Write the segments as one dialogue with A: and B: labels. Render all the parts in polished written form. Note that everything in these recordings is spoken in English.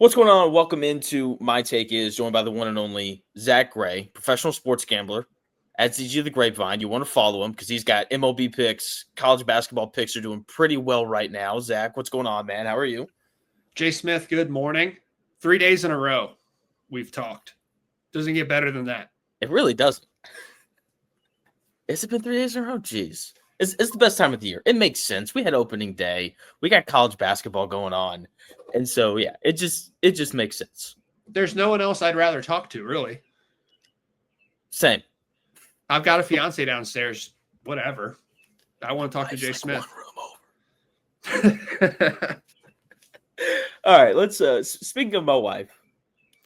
A: What's going on? Welcome into My Take Is, joined by the one and only Zack, professional sports gambler at ZG the Grapevine. You want to follow him because he's got MLB picks, college basketball picks are doing pretty well right now. Zack, what's going on, man? How are you?
B: Jay Smith, good morning. 3 days in a row we've talked. Doesn't get better than that.
A: It really doesn't. Has it been 3 days in a row? Jeez. It's the best time of the year. It makes sense. We had opening day. We got college basketball going on. And so, yeah, it just makes sense.
B: There's no one else I'd rather talk to, really.
A: Same.
B: I've got a fiance downstairs. Whatever. I want to talk to Jay Smith.
A: All right, let's speaking of my wife,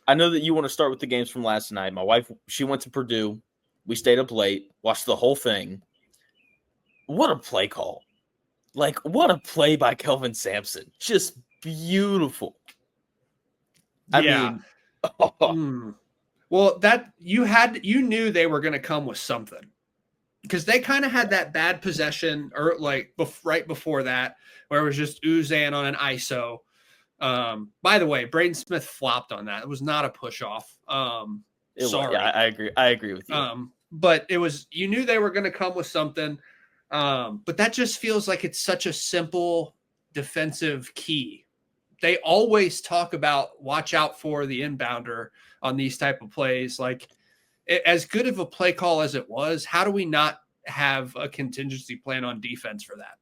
A: I know that you want to start with the games from last night. My wife, she went to Purdue. We stayed up late, watched the whole thing. What a play call. Like, what a play by Kelvin Sampson. Just beautiful. I mean,
B: Well, that you knew they were going to come with something. Because they kind of had that bad possession or right before that where it was just Uzan on an ISO. By the way, Braden Smith flopped on that. It was not a push off. Sorry.
A: Yeah, I agree with you.
B: But it was, you knew they were going to come with something. But that just feels like it's such a simple defensive key. They always talk about watch out for the inbounder on these type of plays. Like, as good of a play call as it was, how do we not have a contingency plan on defense for that?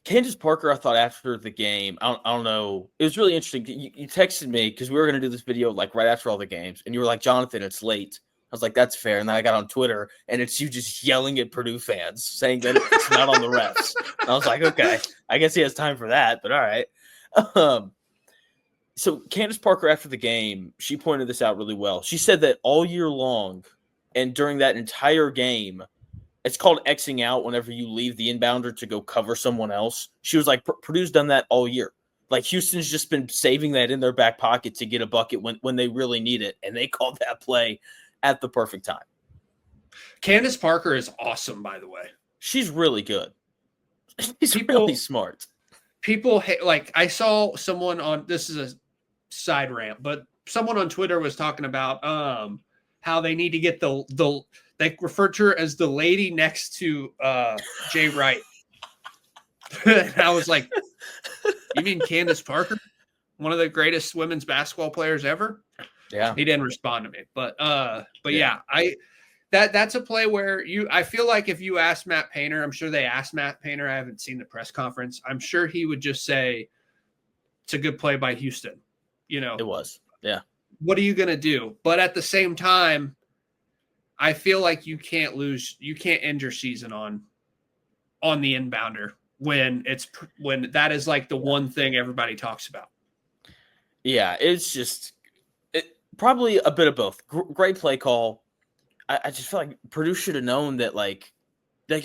A: Candace Parker, I thought after the game, I don't know. It was really interesting. You texted me because we were going to do this video like right after all the games. And you were like, Jonathan, it's late. I was like, that's fair. And then I got on Twitter and it's you just yelling at Purdue fans saying that it's not on the refs. And I was like, okay, I guess he has time for that, but all right. So Candace Parker, after the game, she pointed this out really well. She said that all year long and during that entire game, it's called Xing out whenever you leave the inbounder to go cover someone else. She was like, Purdue's done that all year. Like, Houston's just been saving that in their back pocket to get a bucket when they really need it. And they called that play at the perfect time.
B: Candace Parker is awesome, by the way.
A: She's really good. She's really smart.
B: People hate, like, I saw someone on, this is a side rant, but someone on Twitter was talking about how they need to get the they referred to her as the lady next to Jay Wright. And I was like, you mean Candace Parker? One of the greatest women's basketball players ever?
A: Yeah.
B: He didn't respond to me. But yeah, that's a play where I feel like if you ask Matt Painter, I'm sure they asked Matt Painter, I haven't seen the press conference. I'm sure he would just say it's a good play by Houston. You know,
A: it was. Yeah.
B: What are you going to do? But at the same time, I feel like you can't end your season on the inbounder when that is like the one thing everybody talks about.
A: Yeah, it's just probably a bit of both. Great play call. I just feel like Purdue should have known that. Like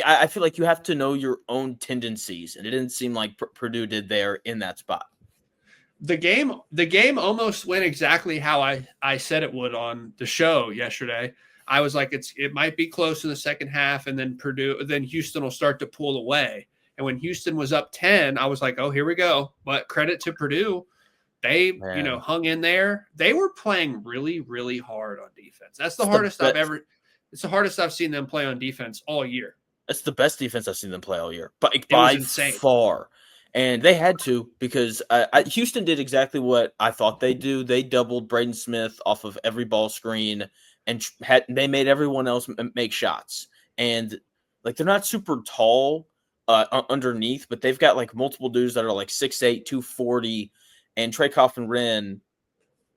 A: I feel like you have to know your own tendencies, and it didn't seem like Purdue did there in that spot.
B: The game almost went exactly how I said it would on the show yesterday. I was like, it might be close in the second half, and then Houston will start to pull away. And when Houston was up 10, I was like, oh, here we go. But credit to Purdue. They, hung in there. They were playing really, really hard on defense. That's the hardest it's the hardest I've seen them play on defense all year.
A: It's the best defense I've seen them play all year. But by far. And they had to, because Houston did exactly what I thought they'd do. They doubled Braden Smith off of every ball screen, and they made everyone else make shots. And like, they're not super tall underneath, but they've got like multiple dudes that are like 6'8", 240, and Trey Kaufman-Renn,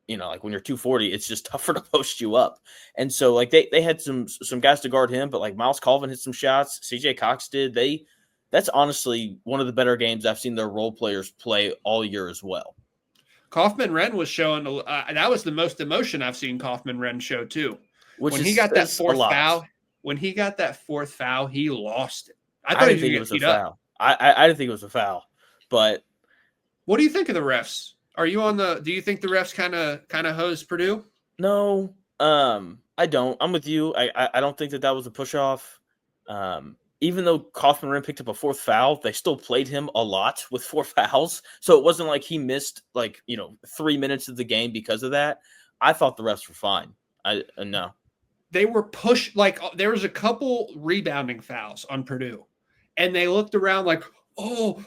A: like when you're 240, it's just tougher to post you up. And so like they had some guys to guard him, but like Miles Colvin hit some shots, CJ Cox did. That's honestly one of the better games I've seen their role players play all year as well.
B: Kaufman-Renn was showing that was the most emotion I've seen Kaufman-Renn show too. When he got that fourth foul, he lost it. I didn't think it was a foul.
A: I didn't think it was a foul. But
B: what do you think of the refs? Do you think the refs kind of hosed Purdue?
A: No, I don't. I'm with you. I don't think that was a push off. even though Kaufman picked up a 4th foul, they still played him a lot with 4 fouls. So it wasn't like he missed 3 minutes of the game because of that. I thought the refs were fine. No.
B: They were pushed, there was a couple rebounding fouls on Purdue, and they looked around like, oh,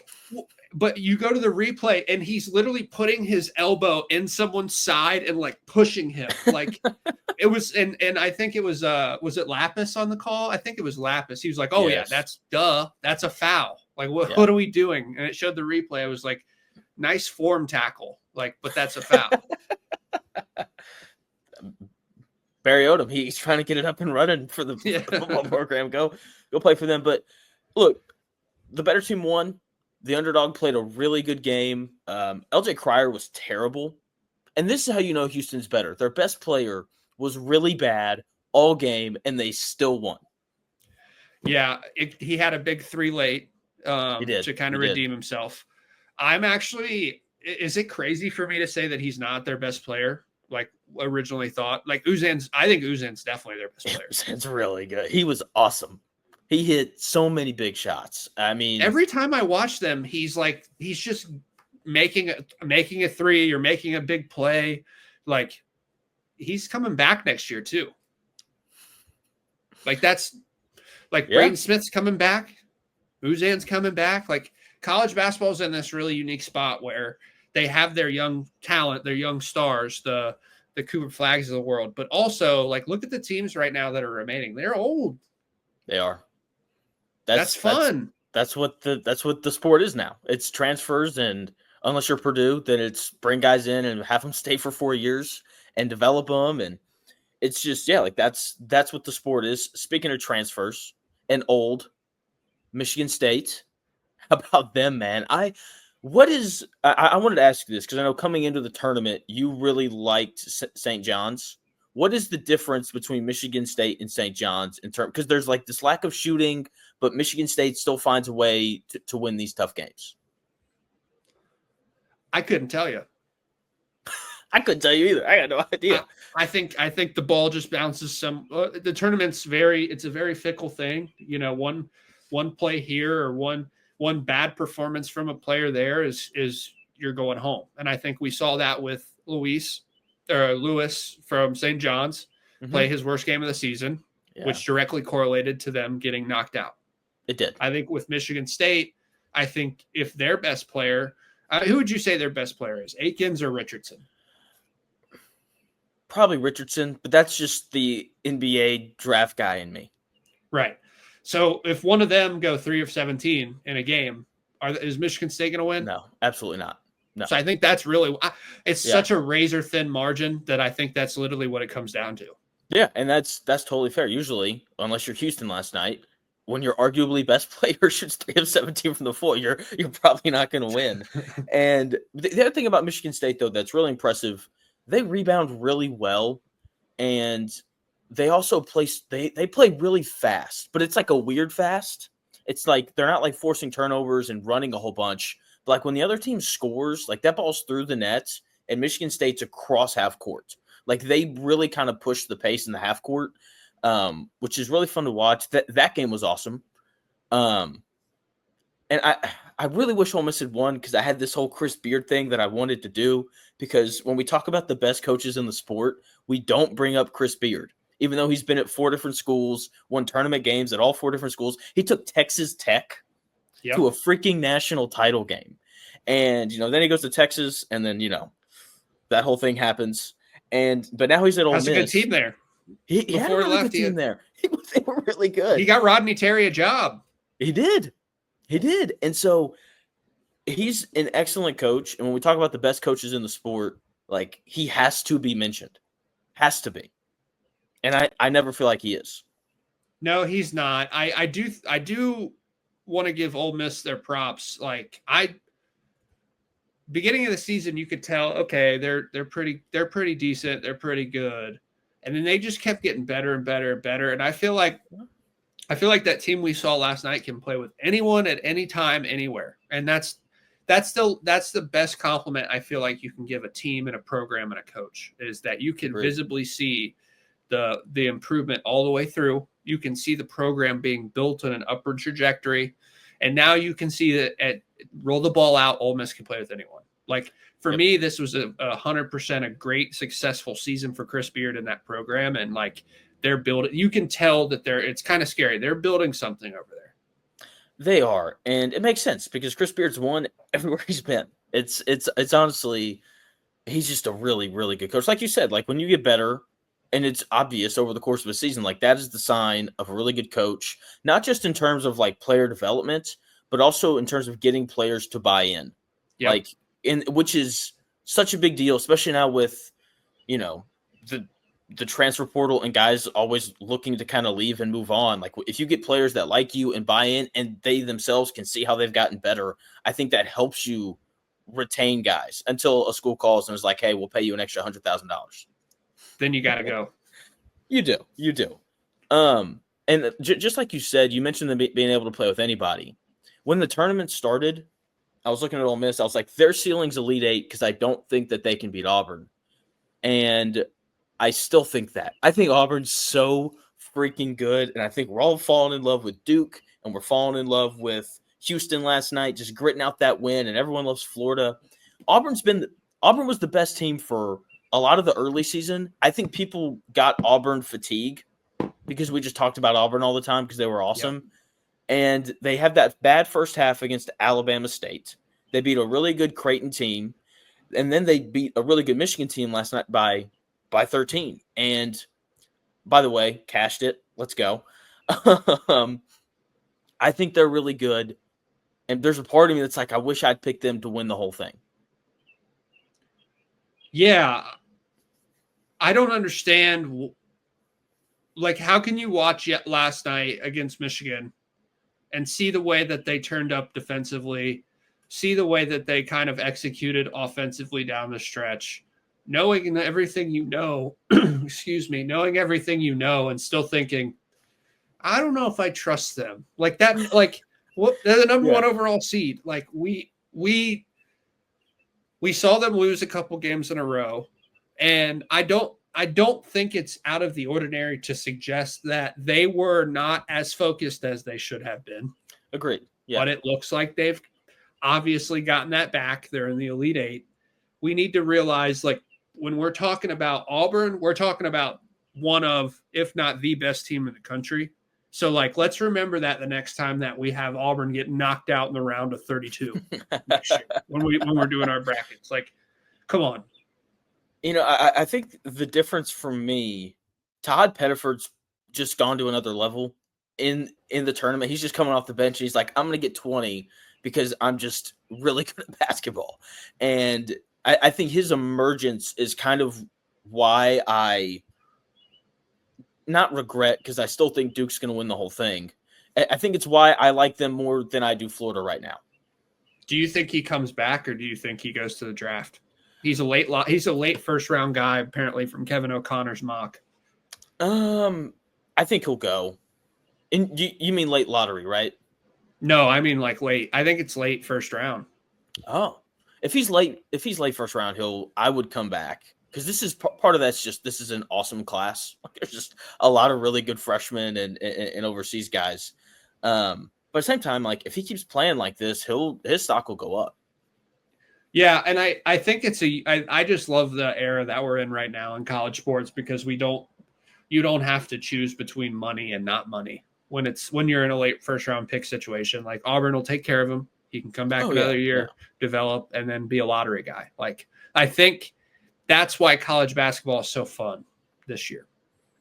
B: but you go to the replay and he's literally putting his elbow in someone's side and pushing him. It was, and I think it was it Lapis on the call? I think it was Lapis. He was like, oh yes. Yeah, that's a foul. What are we doing? And it showed the replay. I was like, nice form tackle. But that's a foul.
A: Barry Odom, he's trying to get it up and running for the football program. Go play for them. But look, the better team won. The underdog played a really good game. LJ Cryer was terrible. And this is how you know Houston's better. Their best player was really bad all game, and they still won.
B: Yeah, he had a big 3 late to kind of redeem himself. I'm actually – is it crazy for me to say that he's not their best player? Originally thought. I think Uzan's definitely their best player.
A: Uzan's really good. He was awesome. He hit so many big shots. I mean,
B: every time I watch them, he's just making a 3 or making a big play. He's coming back next year too. Braden Smith's coming back. Uzan's coming back. College basketball is in this really unique spot where they have their young talent, their young stars, the Cooper Flags of the world, but also look at the teams right now that are remaining. They're old.
A: They are.
B: That's fun.
A: That's what the sport is now. It's transfers, and unless you're Purdue, then it's bring guys in and have them stay for 4 years and develop them, and it's just that's what the sport is. Speaking of transfers and old, Michigan State, how about them, man? I wanted to ask you this because I know coming into the tournament, you really liked St. John's. What is the difference between Michigan State and St. John's in terms? Because there's this lack of shooting, but Michigan State still finds a way to win these tough games.
B: I couldn't tell you.
A: I couldn't tell you either. I got no idea.
B: I think the ball just bounces some. The tournament's it's a very fickle thing. One play here or one bad performance from a player there is you're going home. And I think we saw that with Lewis from St. John's play his worst game of the season, which directly correlated to them getting knocked out.
A: It did.
B: I think with Michigan State, I think if their best player, who would you say their best player is? Aikens or Richardson?
A: Probably Richardson, but that's just the NBA draft guy in me.
B: Right. So if one of them go 3 of 17 in a game, is Michigan State going to win?
A: No, absolutely not. No.
B: So I think that's really it's such a razor thin margin that I think that's literally what it comes down to.
A: Yeah, and that's totally fair. Usually, unless you're Houston last night, when your arguably best player shoots 3 of 17 from the floor, you're probably not going to win. And the other thing about Michigan State, though, that's really impressive, they rebound really well, and they also play really fast, but it's a weird fast. It's they're not forcing turnovers and running a whole bunch. But when the other team scores, that ball's through the net, and Michigan State's across half court. They really kind of push the pace in the half court, which is really fun to watch. That game was awesome. And I really wish Ole Miss had won because I had this whole Chris Beard thing that I wanted to do, because when we talk about the best coaches in the sport, we don't bring up Chris Beard. Even though he's been at 4 different schools, won tournament games at all 4 different schools. He took Texas Tech to a freaking national title game. And, then he goes to Texas, and then, that whole thing happens. But now he's at Ole Miss.
B: That's a good team there.
A: He had a really good team there. They were really good.
B: He got Rodney Terry a job.
A: He did. And so he's an excellent coach. And when we talk about the best coaches in the sport, he has to be mentioned. Has to be. And I never feel like he is.
B: No, he's not. I do want to give Ole Miss their props. Beginning of the season, you could tell, okay, they're pretty decent, they're pretty good, and then they just kept getting better and better and better. And I feel like that team we saw last night can play with anyone at any time, anywhere. And that's the best compliment I feel like you can give a team and a program and a coach, is that you can visibly see the improvement all the way through. You can see the program being built on an upward trajectory. And now you can see that roll the ball out, Ole Miss can play with anyone. Like, for me, this was 100% a great, successful season for Chris Beard in that program. And, like, they're building – you can tell that it's kind of scary. They're building something over there.
A: They are, and it makes sense because Chris Beard's won everywhere he's been. It's honestly – he's just a really, really good coach. Like you said, like when you get better, and it's obvious over the course of a season, like that is the sign of a really good coach, not just in terms of like player development, but also in terms of getting players to buy in.
B: Yep.
A: Like which is such a big deal, especially now with, you know, the transfer portal and guys always looking to kind of leave and move on. Like if you get players that like you and buy in and they themselves can see how they've gotten better, I think that helps you retain guys until a school calls and is like, hey, we'll pay you an extra $100,000.
B: Then you got to go.
A: You do. And just like you said, you mentioned them being able to play with anybody. When the tournament started, I was looking at Ole Miss. I was like, their ceiling's Elite Eight because I don't think that they can beat Auburn. And I still think that. I think Auburn's so freaking good. And I think we're all falling in love with Duke and we're falling in love with Houston last night, just gritting out that win, and everyone loves Florida. Auburn was the best team for a lot of the early season. I think people got Auburn fatigue because we just talked about Auburn all the time because they were awesome. Yep. And they had that bad first half against Alabama State. They beat a really good Creighton team, and then they beat a really good Michigan team last night by 13. And by the way, cashed it. Let's go. I think they're really good. And there's a part of me that's like, I wish I'd picked them to win the whole thing.
B: Yeah. I don't understand. Like, how can you watch last night against Michigan and see the way that they turned up defensively, see the way that they kind of executed offensively down the stretch, knowing everything you know, knowing everything you know, and still thinking, I don't know if I trust them. Like that, like, what they're the number one overall seed. Like we saw them lose a couple games in a row, and I don't think it's out of the ordinary to suggest that they were not as focused as they should have been.
A: Agreed. Yeah.
B: But it looks like they've obviously gotten that back. They're in the Elite Eight. We need to realize, like, when we're talking about Auburn, we're talking about one of, if not the best team in the country. So, like, let's remember that the next time that we have Auburn get knocked out in the round of 32 next year, when we're doing our brackets. Like, come on.
A: You know, I think the difference for me, Todd Pettiford's just gone to another level in the tournament. He's just coming off the bench and he's like, I'm going to get 20 because I'm just really good at basketball. And I think his emergence is kind of why I not regret, because I still think Duke's going to win the whole thing. I think it's why I like them more than I do Florida right now.
B: Do you think he comes back, or do you think he goes to the draft? He's a late first round guy, apparently, from Kevin O'Connor's mock.
A: I think he'll go. And you mean late lottery, right?
B: No, I mean like late. I think it's late first round.
A: Oh, if he's late first round, I would come back. Because this is part of that's just, this is an awesome class. There's just a lot of really good freshmen and overseas guys. But at the same time, like if he keeps playing like this, his stock will go up.
B: Yeah, and I think I just love the era that we're in right now in college sports, because you don't have to choose between money and not money when you're in a late first round pick situation. Like Auburn will take care of him. He can come back another year, develop, and then be a lottery guy. Like I think that's why college basketball is so fun this year.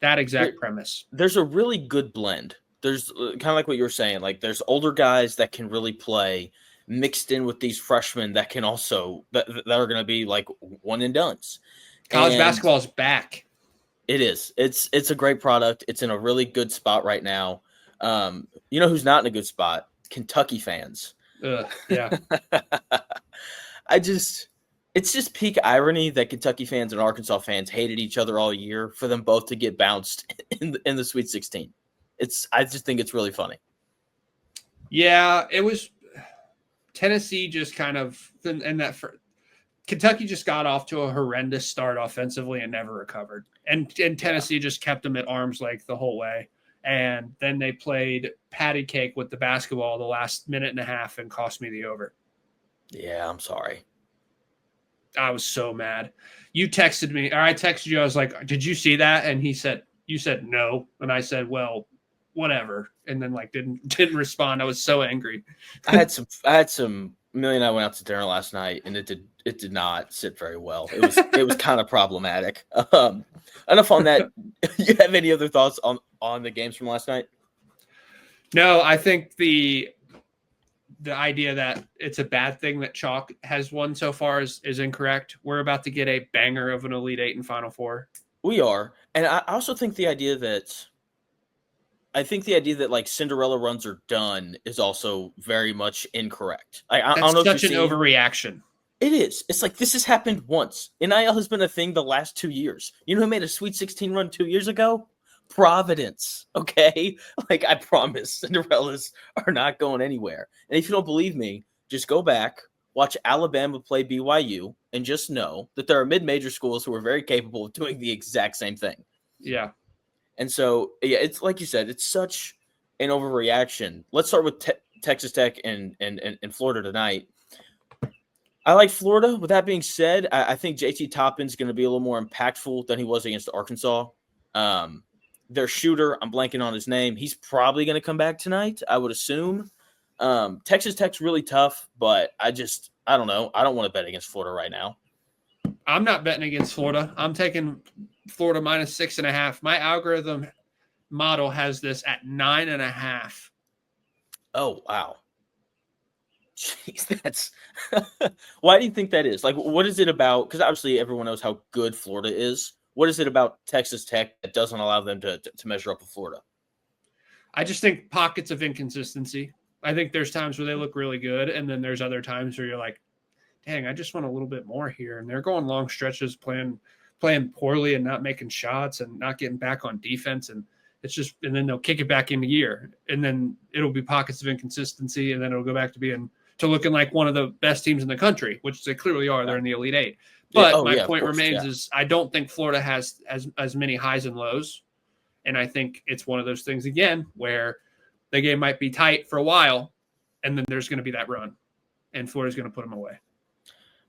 B: That exact premise.
A: There's a really good blend. There's kind of like what you were saying. Like there's older guys that can really play mixed in with these freshmen that can also that are going to be like one and dones.
B: College basketball is back.
A: It is. It's a great product. It's in a really good spot right now. You know who's not in a good spot? Kentucky fans.
B: Yeah.
A: It's just peak irony that Kentucky fans and Arkansas fans hated each other all year for them both to get bounced in the Sweet 16. I just think it's really funny.
B: Yeah, it was Tennessee just kind of Kentucky just got off to a horrendous start offensively and never recovered. And Tennessee just kept them at arm's length the whole way. And then they played patty cake with the basketball the last minute and a half and cost me the over.
A: Yeah, I'm sorry.
B: I was so mad. You texted me, or I texted you. I was like, "Did you see that?" And you said no, and I said, "Well, whatever." And then didn't respond. I was so angry.
A: I had some. Millie and I went out to dinner last night, and it did not sit very well. It was kind of problematic. Enough on that. You have any other thoughts on the games from last night?
B: No, I think the idea that it's a bad thing that Chalk has won so far is incorrect. We're about to get a banger of an Elite Eight and Final Four.
A: We are, and I also think the idea that like Cinderella runs are done is also very much incorrect. I don't know
B: such an overreaction.
A: It is. It's like this has happened once. NIL has been a thing the last 2 years. You know who made a Sweet 16 run 2 years ago? Providence. Okay, like I promise, Cinderellas are not going anywhere. And if you don't believe me, just go back, watch Alabama play BYU, and just know that there are mid-major schools who are very capable of doing the exact same thing.
B: Yeah.
A: And so, yeah, it's like you said, it's such an overreaction. Let's start with Texas Tech and Florida tonight. I like Florida. With that being said, I think JT Toppin's going to be a little more impactful than he was against Arkansas. Their shooter, I'm blanking on his name. He's probably going to come back tonight, I would assume. Texas Tech's really tough, but I don't know. I don't want to bet against Florida right now.
B: I'm not betting against Florida. I'm taking Florida minus 6.5. My algorithm model has this at 9.5.
A: Oh, wow. Jeez, that's why do you think that is? Like, what is it about? Because obviously everyone knows how good Florida is. What is it about Texas Tech that doesn't allow them to measure up with Florida?
B: I just think pockets of inconsistency. I think there's times where they look really good, and then there's other times where you're like, dang, I just want a little bit more here. And they're going long stretches playing poorly and not making shots and not getting back on defense. And it's just, and then they'll kick it back into gear. And then it'll be pockets of inconsistency. And then it'll go back to looking like one of the best teams in the country, which they clearly are. They're in the Elite Eight. But my point remains is I don't think Florida has as many highs and lows. And I think it's one of those things, again, where the game might be tight for a while, and then there's going to be that run, and Florida's going to put them away.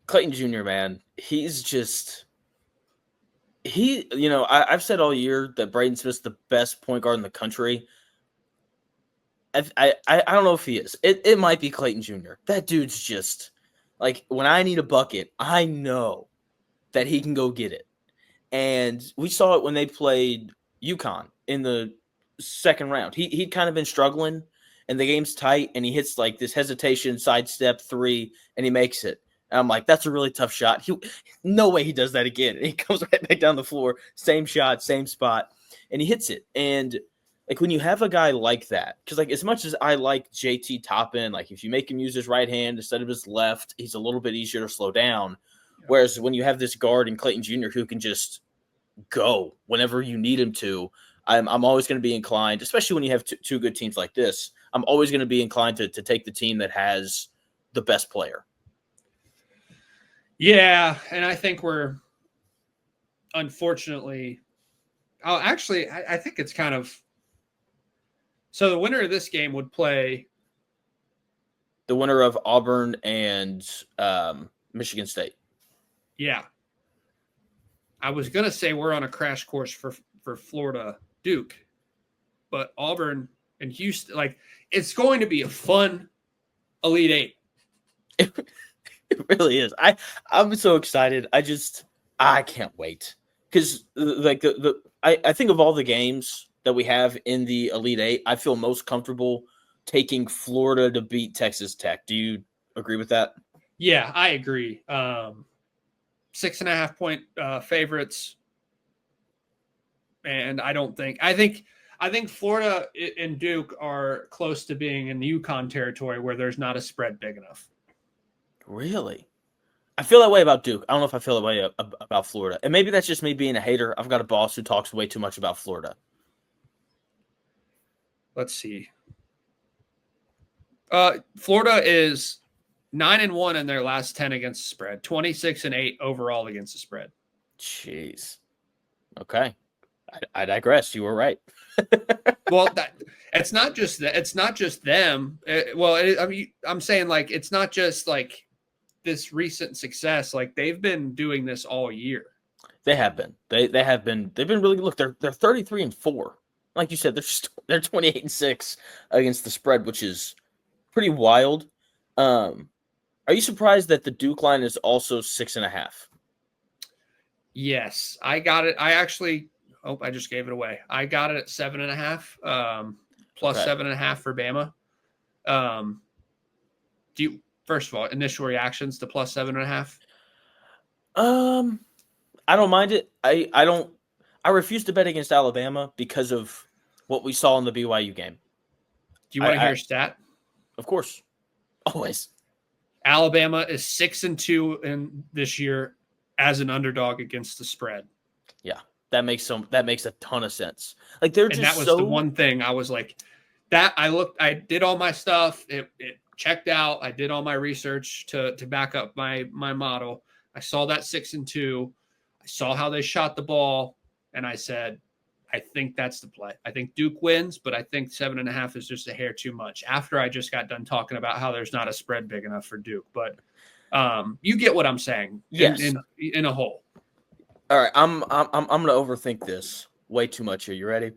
A: Clayton Jr., man, he's just – I've said all year that Braden Smith's the best point guard in the country. I don't know if he is. It might be Clayton Jr. That dude's just – like, when I need a bucket, I know that he can go get it. And we saw it when they played UConn in the second round. He'd kind of been struggling, and the game's tight, and he hits, like, this hesitation sidestep three, and he makes it. And I'm like, that's a really tough shot. No way he does that again. And he comes right back down the floor, same shot, same spot, and he hits it. And like when you have a guy like that, because like as much as I like JT Toppin, like if you make him use his right hand instead of his left, he's a little bit easier to slow down. Yeah. Whereas when you have this guard in Clayton Jr. who can just go whenever you need him to, I'm always going to be inclined, especially when you have two good teams like this, I'm always going to be inclined to take the team that has the best player.
B: Yeah, and I think we're unfortunately – I think it's kind of – so the winner of this game would play –
A: the winner of Auburn and Michigan State.
B: Yeah. I was going to say we're on a crash course for Florida Duke, but Auburn and Houston – like it's going to be a fun Elite Eight.
A: It really is. I'm so excited. I can't wait because like I think of all the games that we have in the Elite Eight, I feel most comfortable taking Florida to beat Texas Tech. Do you agree with that?
B: Yeah, I agree. 6.5 point favorites, and I think Florida and Duke are close to being in the UConn territory where there's not a spread big enough.
A: Really? I feel that way about Duke. I don't know if I feel that way about Florida. And maybe that's just me being a hater. I've got a boss who talks way too much about Florida.
B: Let's see. Florida is 9-1 in their last 10 against the spread, 26-8 overall against the spread.
A: Jeez. Okay. I digress. You were right.
B: Well, it's not just that. It's not just them. I mean, I'm saying like it's not just like this recent success. Like they've been doing this all year.
A: They have been. They have been. They've been really. Look, they're 33-4. Like you said, they're 28-6 against the spread, which is pretty wild. Are you surprised that the Duke line is also 6.5?
B: Yes, I got it. I actually. Oh, I just gave it away. I got it at 7.5. Plus
A: Okay.
B: 7.5 for Bama. Do you first of all initial reactions to plus 7.5?
A: I don't mind it. I don't. I refuse to bet against Alabama because of what we saw in the BYU game.
B: Do you want to hear a stat?
A: Of course, always.
B: Alabama is 6-2 in this year as an underdog against the spread.
A: Yeah, that makes a ton of sense. Like they're just
B: that was the one thing I was like, that I did all my stuff. It checked out. I did all my research to back up my model. I saw that 6-2. I saw how they shot the ball, and I said, I think that's the play. I think Duke wins, but I think 7.5 is just a hair too much. After I just got done talking about how there's not a spread big enough for Duke, but you get what I'm saying.
A: Yes.
B: In a whole.
A: All right, I'm gonna overthink this way too much here. You ready?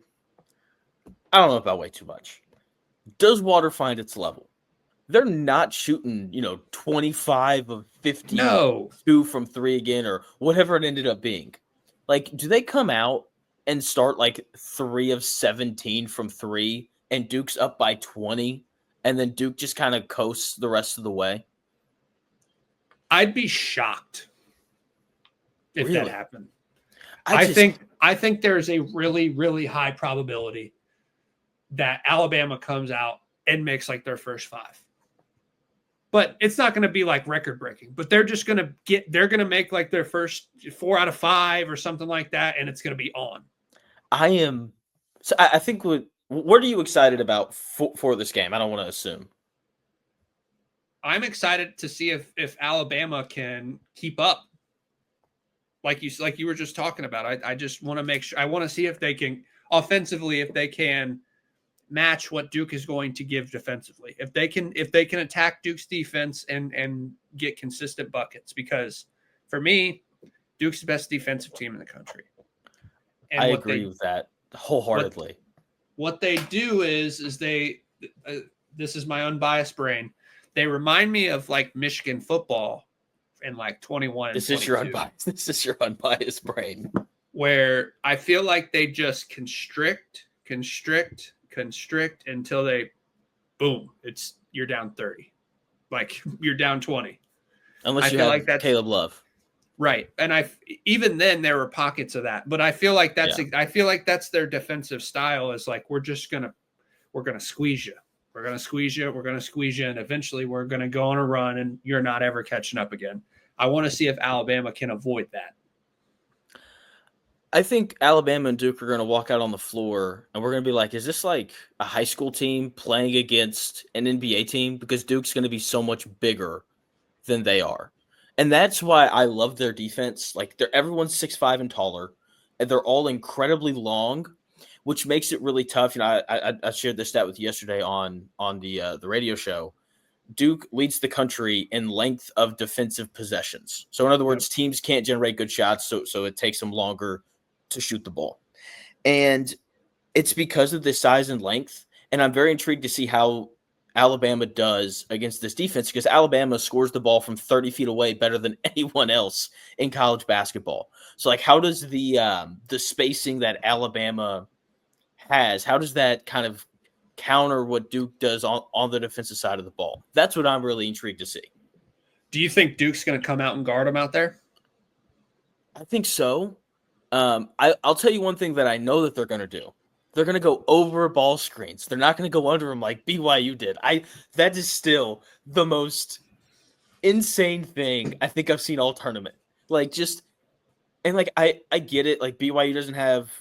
A: I don't know about way too much. Does water find its level? They're not shooting, 25 of 52 from three again, or whatever it ended up being. Like, do they come out and start like 3 of 17 from three, and Duke's up by 20, and then Duke just kind of coasts the rest of the way?
B: I'd be shocked if
A: Really?
B: that happened. I think there's a really, really high probability that Alabama comes out and makes like their first 5. But it's not going to be like record breaking, but they're just going to make like their first 4 out of 5 or something like that. And it's going to be on.
A: I think what are you excited about for this game? I don't want to assume.
B: I'm excited to see if Alabama can keep up. Like you were just talking about. I just want to make sure. I want to see if they can offensively, if they can match what Duke is going to give defensively. If they can attack Duke's defense and get consistent buckets, because for me, Duke's the best defensive team in the country.
A: And I agree with that wholeheartedly.
B: What they do is they this is my unbiased brain. They remind me of like Michigan football in like 21.
A: This is your unbiased brain.
B: Where I feel like they just constrict until they boom, you're down 30. Like you're down 20.
A: Unless you have like Caleb Love.
B: Right. And even then there were pockets of that. But I feel like that's their defensive style, is like we're gonna squeeze you. We're gonna squeeze you, and eventually we're gonna go on a run and you're not ever catching up again. I want to see if Alabama can avoid that.
A: I think Alabama and Duke are going to walk out on the floor, and we're going to be like, is this like a high school team playing against an NBA team? Because Duke's going to be so much bigger than they are. And that's why I love their defense. Like, everyone's 6'5" and taller, and they're all incredibly long, which makes it really tough. I shared this stat with you yesterday on the radio show. Duke leads the country in length of defensive possessions. So, in other words, teams can't generate good shots, so it takes them longer to shoot the ball. And it's because of the size and length. And I'm very intrigued to see how Alabama does against this defense, because Alabama scores the ball from 30 feet away better than anyone else in college basketball. So, like, how does the spacing that Alabama has, how does that kind of counter what Duke does on the defensive side of the ball? That's what I'm really intrigued to see.
B: Do you think Duke's going to come out and guard them out there?
A: I think so. I'll tell you one thing that I know that they're going to do. They're going to go over ball screens. They're not going to go under them like BYU did. That is still the most insane thing I think I've seen all tournament. Like, just, and like, I get it. Like, BYU doesn't have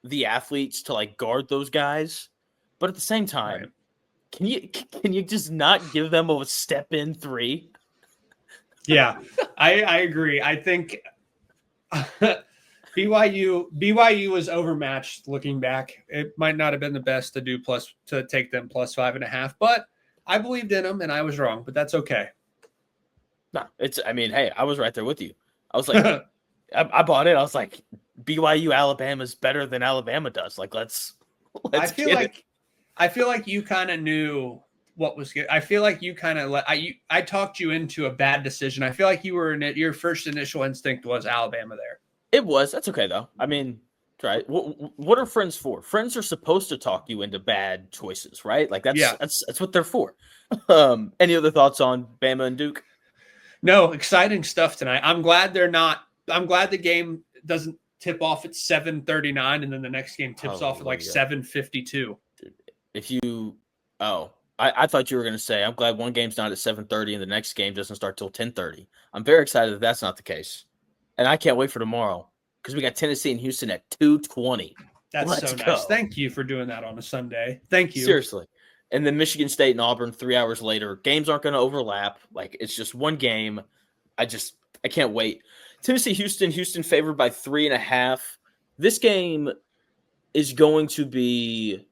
A: the athletes to like guard those guys, but at the same time, right, can you just not give them a step in 3?
B: Yeah, I agree. I think BYU was overmatched. Looking back, it might not have been the best to take them plus 5.5, but I believed in them and I was wrong. But that's okay.
A: No, hey, I was right there with you. I was like, I bought it. I was like, BYU Alabama's better than Alabama does. Like, let's.
B: I feel like you kind of knew what was good. I feel like you kind of I talked you into a bad decision. I feel like you were your first initial instinct was Alabama there.
A: It was. That's okay though. I mean, right. What are friends for? Friends are supposed to talk you into bad choices, right? Like that's what they're for. Any other thoughts on Bama and Duke?
B: No, exciting stuff tonight. I'm glad the game doesn't tip off at 7:39 and then the next game tips off at like 7:52.
A: If you I thought you were going to say I'm glad one game's not at 7:30 and the next game doesn't start till 10:30. I'm very excited that that's not the case. And I can't wait for tomorrow because we got Tennessee and Houston at 2:20.
B: That's so nice. Thank you for doing that on a Sunday. Thank you.
A: Seriously. And then Michigan State and Auburn 3 hours later. Games aren't going to overlap. Like, it's just one game. I can't wait. Tennessee, Houston favored by 3.5. This game is going to be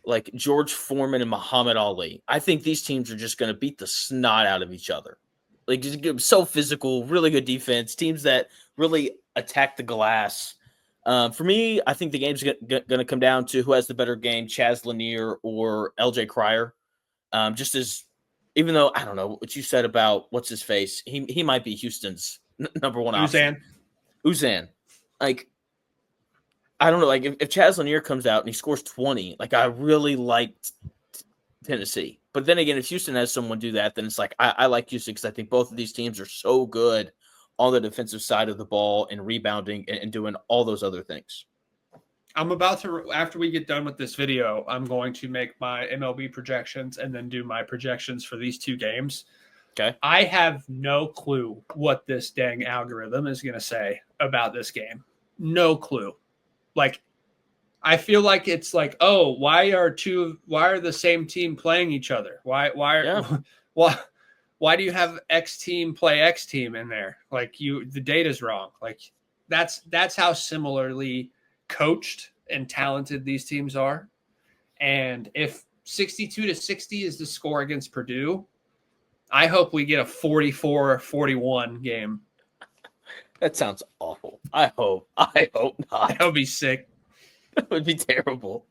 A: like George Foreman and Muhammad Ali. I think these teams are just going to beat the snot out of each other. Like, just so physical, really good defense, teams that really attack the glass. For me, I think the game's going to come down to who has the better game, Chaz Lanier or LJ Cryer. Just as, even though I don't know what you said about what's his face, he might be Houston's number one option. Uzan. Like, I don't know. Like, if Chaz Lanier comes out and he scores 20, like, I really liked Tennessee. But then again, if Houston has someone do that, then it's like I like Houston because I think both of these teams are so good on the defensive side of the ball and rebounding and doing all those other things.
B: I'm about to, after we get done with this video, I'm going to make my MLB projections and then do my projections for these two games.
A: Okay.
B: I have no clue what this dang algorithm is going to say about this game. No clue. Like, I feel like it's like, oh, why are the same team playing each other? Why do you have X team play X team in there? Like, the data's wrong. Like, that's how similarly coached and talented these teams are. And if 62-60 is the score against Purdue, I hope we get a 44-41 game.
A: That sounds awful. I hope not.
B: That would be sick.
A: That would be terrible.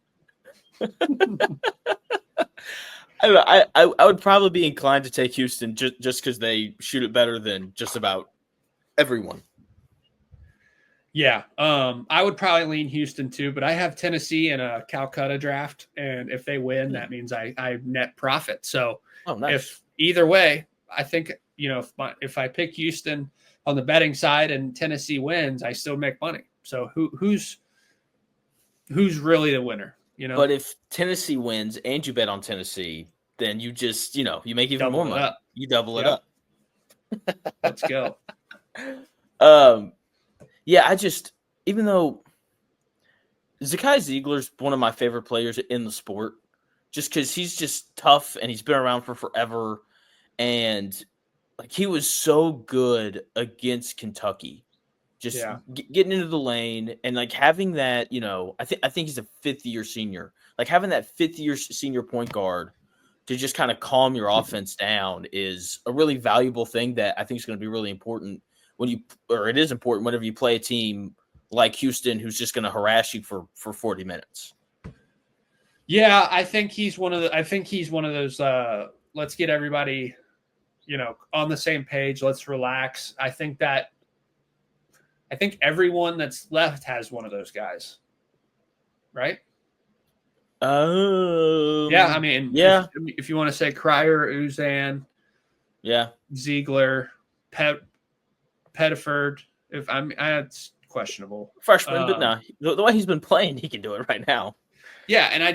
A: I would probably be inclined to take Houston just because they shoot it better than just about everyone.
B: Yeah, I would probably lean Houston too, but I have Tennessee in a Calcutta draft, and if they win, that means I net profit. So
A: nice.
B: If either way, I think if I pick Houston on the betting side and Tennessee wins, I still make money. So who's really the winner?
A: But if Tennessee wins and you bet on Tennessee, then you just you make even more money. You double it up.
B: Let's go.
A: Yeah, even though Zakai Ziegler's one of my favorite players in the sport, just because he's just tough and he's been around for forever, and like he was so good against Kentucky, just getting into the lane and like having that, I think he's a fifth-year senior, like having that fifth-year senior point guard to just kind of calm your offense down is a really valuable thing that I think is going to be really important. It is important whenever you play a team like Houston, who's just going to harass you for 40 minutes.
B: Yeah, I think he's one of those. Let's get everybody, on the same page. Let's relax. I think everyone that's left has one of those guys, right? Yeah, I mean,
A: yeah.
B: If you want to say Cryer, Uzan, Ziegler, Pettiford, it's questionable.
A: Freshman, but no, the way he's been playing, he can do it right now.
B: Yeah, and I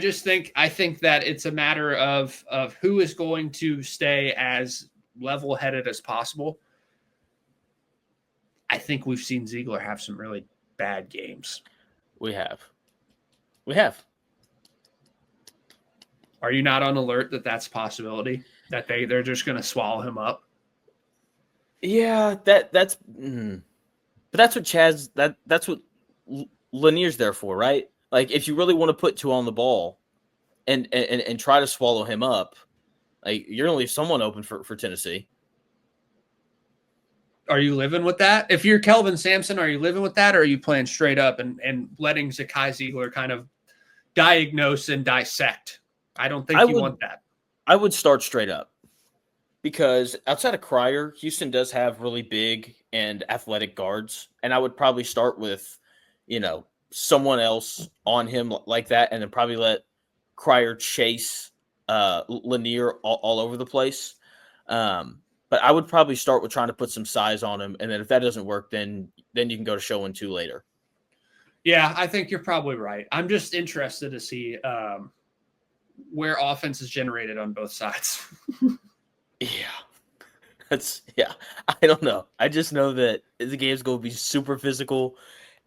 B: think that it's a matter of who is going to stay as level-headed as possible. I think we've seen Ziegler have some really bad games.
A: We have.
B: Are you not on alert that that's a possibility? That they're just going to swallow him up?
A: Yeah, that's But that's what that's what Lanier's there for, right? Like, if you really want to put two on the ball and try to swallow him up, like, you're gonna leave someone open for Tennessee.
B: Are you living with that? If you're Kelvin Sampson, are you living with that, or are you playing straight up and letting Zakai Ziegler kind of diagnose and dissect? I don't think you want that.
A: I would start straight up, because outside of Cryer, Houston does have really big and athletic guards, and I would probably start with, someone else on him like that, and then probably let Cryer chase Lanier all over the place. But I would probably start with trying to put some size on him, and then if that doesn't work, then you can go to show and two later.
B: Yeah, I think you're probably right. I'm just interested to see where offense is generated on both sides.
A: Yeah. I don't know. I just know that the game's going to be super physical,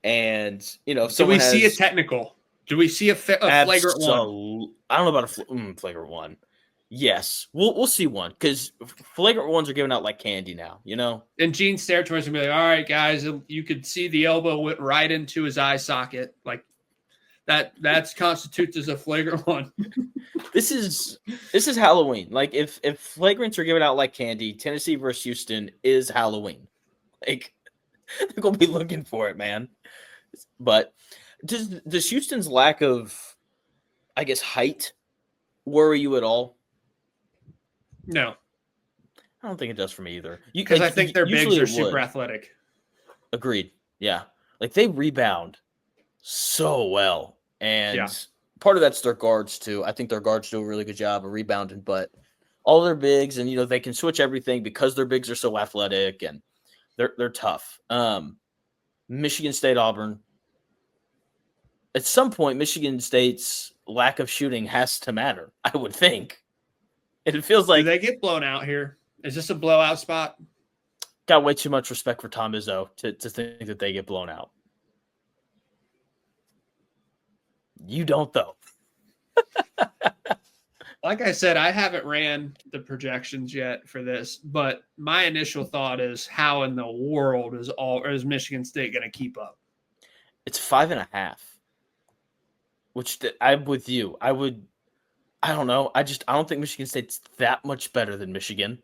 A: and
B: do we see a technical? Do we see a flagrant one?
A: I don't know about a flagrant one. Yes, we'll see one, because flagrant ones are given out like candy now,
B: And Gene's territory's gonna be like, all right, guys, you could see the elbow went right into his eye socket, like that constitutes as a flagrant one.
A: This is Halloween. Like, if flagrants are given out like candy, Tennessee versus Houston is Halloween. Like, they're gonna be looking for it, man. But does Houston's lack of, I guess, height worry you at all?
B: No,
A: I don't think it does for me either.
B: Because I think their bigs are super athletic.
A: Agreed. Yeah, like, they rebound so well, and part of that's their guards too. I think their guards do a really good job of rebounding, but all their bigs, and they can switch everything because their bigs are so athletic, and they're tough. Michigan State, Auburn. At some point, Michigan State's lack of shooting has to matter, I would think. And it feels like...
B: Do they get blown out here? Is this a blowout spot?
A: Got way too much respect for Tom Izzo to think that they get blown out. You don't, though.
B: Like I said, I haven't ran the projections yet for this, but my initial thought is, how in the world is Michigan State going to keep up?
A: It's 5.5, which I'm with you. I don't know. I don't think Michigan State's that much better than Michigan.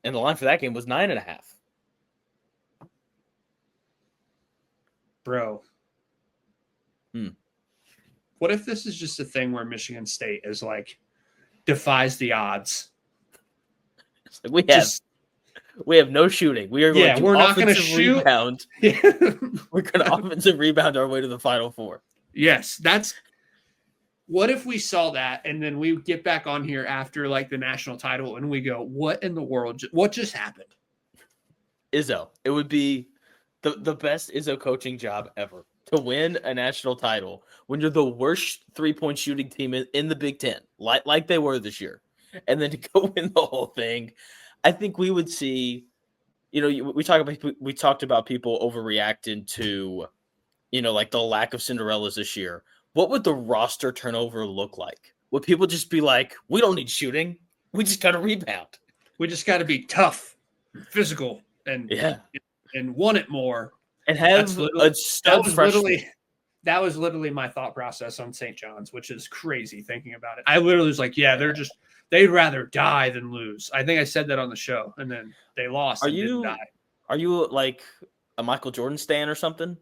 A: And the line for that game was 9.5.
B: Bro. What if this is just a thing where Michigan State is like, defies the odds?
A: It's like we have no shooting. We are going to
B: we're not going to shoot.
A: Rebound. We're going to offensive rebound our way to the Final Four.
B: Yes, that's... What if we saw that, and then we get back on here after like the national title, and we go, what in the world? What just happened?
A: Izzo. It would be the best Izzo coaching job ever, to win a national title when you're the worst 3-point shooting team in the Big Ten, like they were this year, and then to go win the whole thing. I think we would see, we talked about people overreacting to, like the lack of Cinderellas this year. What would the roster turnover look like? Would people just be like, we don't need shooting, we just got to rebound,
B: we just got to be tough, physical, and want it more, and have a stud freshman? That was literally my thought process on St. John's, which is crazy thinking about it. I literally was like, they'd rather die than lose. I think I said that on the show, and then they lost. Didn't die.
A: Are you like a Michael Jordan stan or something?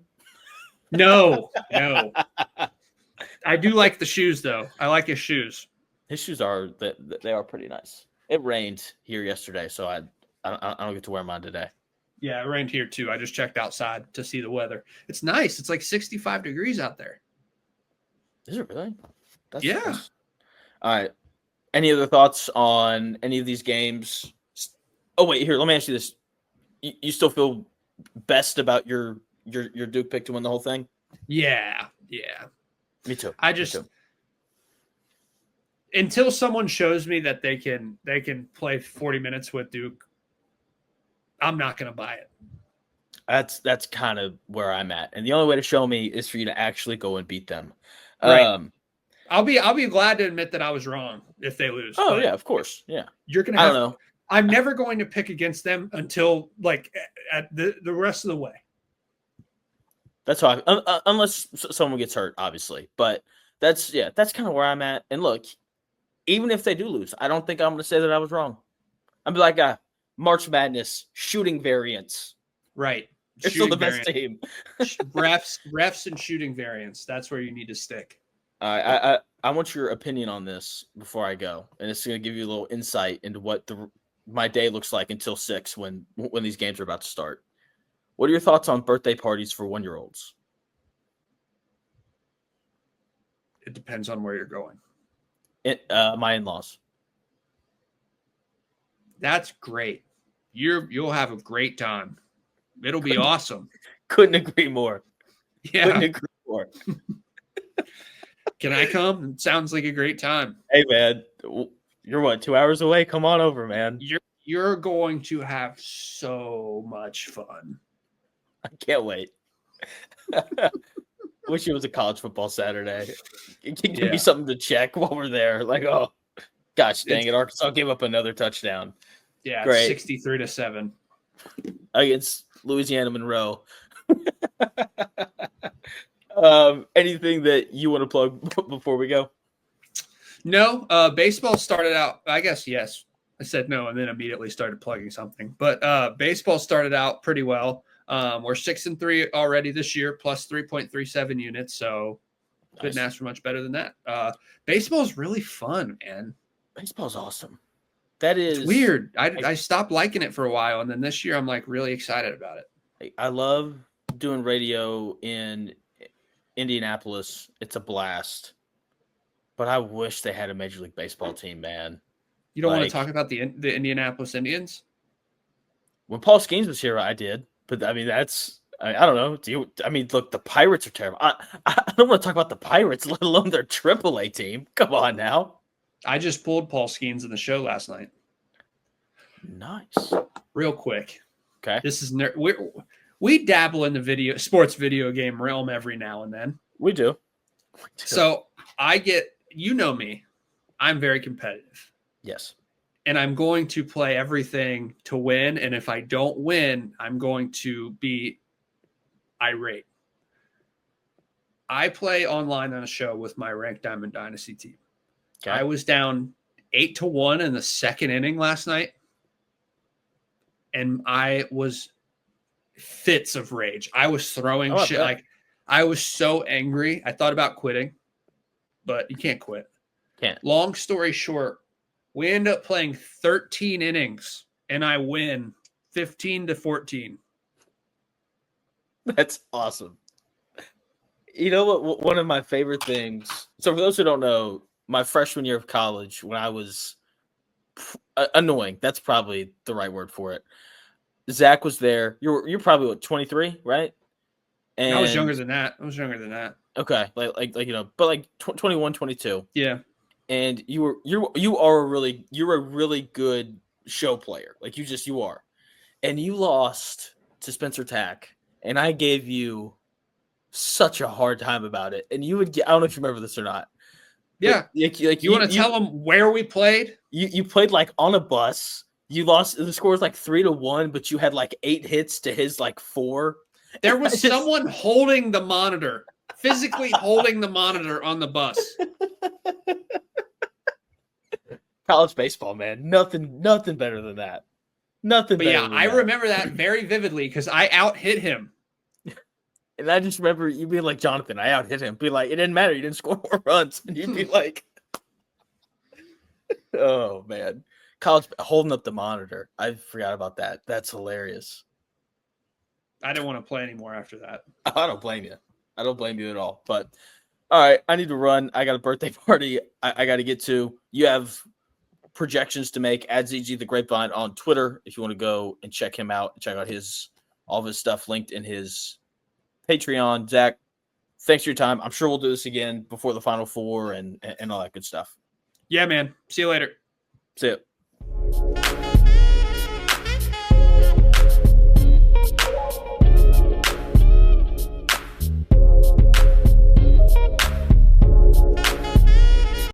B: No. I do like the shoes, though. I like his shoes.
A: His shoes are pretty nice. It rained here yesterday, so I don't get to wear mine today.
B: Yeah, it rained here too. I just checked outside to see the weather. It's nice. It's like 65 degrees out there.
A: Is it really?
B: That's
A: nice. All right. Any other thoughts on any of these games? Oh, wait, here, let me ask you this. You still feel best about your Duke pick to win the whole thing?
B: Yeah.
A: Me too.
B: Until someone shows me that they can play 40 minutes with Duke, I'm not going to buy it.
A: That's kind of where I'm at. And the only way to show me is for you to actually go and beat them.
B: Right. I'll be glad to admit that I was wrong if they lose.
A: Oh, yeah, of course. Yeah.
B: You're going to have, I don't know. I'm never going to pick against them until like at the rest of the way.
A: That's why, unless someone gets hurt, obviously. But that's kind of where I'm at. And look, even if they do lose, I don't think I'm going to say that I was wrong. I'm like a March Madness shooting variants.
B: Right.
A: They're still the best team.
B: refs and shooting variants. That's where you need to stick.
A: I want your opinion on this before I go, and it's going to give you a little insight into what my day looks like until 6 when these games are about to start. What are your thoughts on birthday parties for 1-year-olds?
B: It depends on where you're going.
A: My in-laws.
B: That's great. You'll have a great time. It'll be awesome.
A: Couldn't agree more.
B: Yeah.
A: Couldn't agree more.
B: Can I come? It sounds like a great time.
A: Hey, man. You're what, 2 hours away? Come on over, man.
B: You're going to have so much fun.
A: I can't wait. Wish it was a college football Saturday. It can be something to check while we're there. Like, oh, gosh, dang it. Arkansas gave up another touchdown.
B: Yeah, great. 63-7.
A: Against Louisiana Monroe. Anything that you want to plug before we go?
B: No. Baseball started out, I guess, yes. I said no and then immediately started plugging something. But baseball started out pretty well. We're 6-3 already this year, plus 3.37 units. So couldn't ask for much better than that. Baseball is really fun, man.
A: Baseball's awesome. It's
B: weird. I stopped liking it for a while, and then this year I'm like really excited about it.
A: I love doing radio in Indianapolis. It's a blast. But I wish they had a Major League Baseball team, man.
B: You don't want to talk about the Indianapolis Indians?
A: When Paul Skeens was here, I did. But I mean, I don't know. Look, the Pirates are terrible. I don't want to talk about the Pirates, let alone their AAA team. Come on now.
B: I just pulled Paul Skeens in the show last night.
A: Nice.
B: Real quick.
A: Okay.
B: This is we dabble in the sports video game realm every now and then.
A: We do.
B: So you know me, I'm very competitive.
A: Yes.
B: And I'm going to play everything to win. And if I don't win, I'm going to be irate. I play online on a show with my Ranked Diamond Dynasty team. Okay. I was down 8-1 in the second inning last night. And I was fits of rage. I was throwing shit. Like, I was so angry. I thought about quitting, but you can't quit.
A: Can't.
B: Long story short, we end up playing 13 innings and I win 15-14.
A: That's awesome. You know what? One of my favorite things. So for those who don't know, my freshman year of college, when I was annoying, that's probably the right word for it. Zach was there. You're probably what, 23, right? And
B: I was younger than that.
A: Okay, like but like 21, 22.
B: Yeah.
A: And you're a really good show player. Like you are. And you lost to Spencer Tack, and I gave you such a hard time about it. And you would get, I don't know if you remember this or not.
B: Yeah. Like you want to tell them where we played?
A: You played like on a bus. You lost, the score was like 3-1, but you had like 8 hits to his like 4.
B: There was someone holding the monitor, physically holding the monitor on the bus.
A: College baseball, man. Nothing better than that. Nothing better than that.
B: I remember that very vividly because I out-hit him.
A: And I just remember you being like, Jonathan, I out-hit him. Be like, it didn't matter. You didn't score more runs. And you'd be like, oh, man. College holding up the monitor. I forgot about that. That's hilarious.
B: I didn't want to play anymore after that.
A: I don't blame you. I don't blame you at all. But, all right, I need to run. I got a birthday party I got to get to. You have projections to make. Add ZG the Grapevine on Twitter if you want to go and check him out. Check out all of his stuff linked in his Patreon. Zach, thanks for your time. I'm sure we'll do this again before the Final Four and all that good stuff.
B: Yeah, man. See you later.
A: See ya.